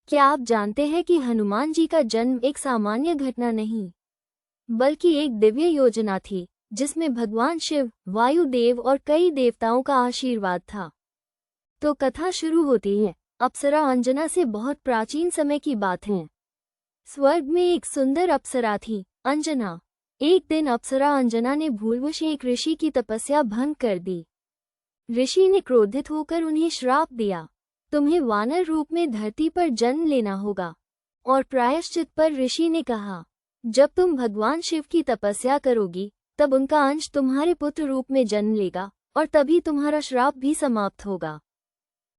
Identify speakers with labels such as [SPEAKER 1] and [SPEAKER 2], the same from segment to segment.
[SPEAKER 1] क्या आप जानते हैं कि हनुमान जी का जन्म एक सामान्य घटना नहीं, बल्कि एक दिव्य योजना थी, जिसमें भगवान शिव, वायुदेव और कई देवताओं का आशीर्वाद था। तो कथा शुरू होती है अप्सरा अंजना से। बहुत प्राचीन समय की बात है। स्वर्ग में एक सुंदर अप्सरा थी, अंजना। एक दिन अप्सरा अंजना ने भूलवश एक ऋषि की तपस्या भंग कर दी। ऋषि ने क्रोधित होकर उन्हें श्राप दिया, तुम्हें वानर रूप में धरती पर जन्म लेना होगा। और प्रायश्चित पर ऋषि ने कहा, जब तुम भगवान शिव की तपस्या करोगी, तब उनका अंश तुम्हारे पुत्र रूप में जन्म लेगा और तभी तुम्हारा श्राप भी समाप्त होगा।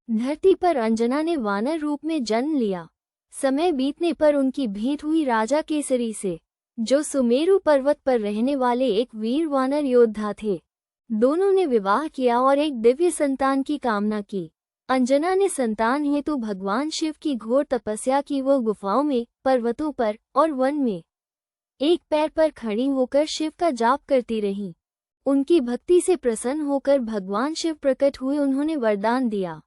[SPEAKER 1] धरती पर अंजना ने वानर रूप में जन्म लिया। समय बीतने पर उनकी भेंट हुई राजा केसरी से, जो सुमेरु पर्वत पर रहने वाले एक वीर वानर योद्धा थे। दोनों ने विवाह किया और एक दिव्य संतान की कामना की। अंजना ने संतान हेतु भगवान शिव की घोर तपस्या की। वो गुफाओं में, पर्वतों पर और वन में एक पैर पर खड़ी होकर शिव का जाप करती रही। उनकी भक्ति से प्रसन्न होकर भगवान शिव प्रकट हुए। उन्होंने वरदान दिया,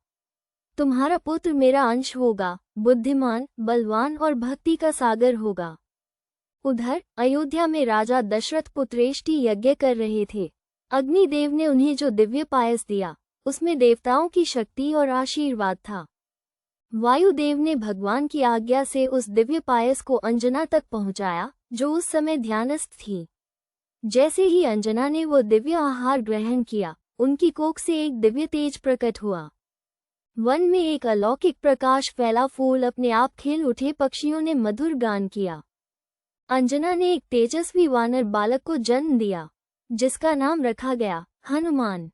[SPEAKER 1] तुम्हारा पुत्र मेरा अंश होगा, बुद्धिमान, बलवान और भक्ति का सागर होगा। उधर अयोध्या में राजा दशरथ पुत्रेष्टि यज्ञ कर रहे थे। अग्निदेव ने उन्हें जो दिव्य पायस दिया, उसमें देवताओं की शक्ति और आशीर्वाद था। वायुदेव ने भगवान की आज्ञा से उस दिव्य पायस को अंजना तक पहुंचाया, जो उस समय ध्यानस्थ थी। जैसे ही अंजना ने वो दिव्य आहार ग्रहण किया, उनकी कोख से एक दिव्य तेज प्रकट हुआ। वन में एक अलौकिक प्रकाश फैला। फूल अपने आप खिल उठे। पक्षियों ने मधुर गान किया। अंजना ने एक तेजस्वी वानर बालक को जन्म दिया, जिसका नाम रखा गया हनुमान।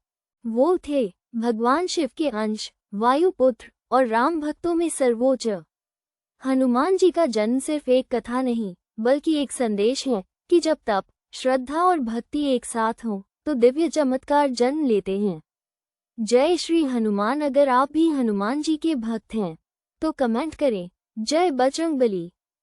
[SPEAKER 1] वो थे भगवान शिव के अंश, वायुपुत्र और राम भक्तों में सर्वोच्च। हनुमान जी का जन्म सिर्फ एक कथा नहीं, बल्कि एक संदेश है कि जब तप, श्रद्धा और भक्ति एक साथ हों, तो दिव्य चमत्कार जन्म लेते हैं। जय श्री हनुमान। अगर आप भी हनुमान जी के भक्त हैं, तो कमेंट करें, जय बजरंगबली।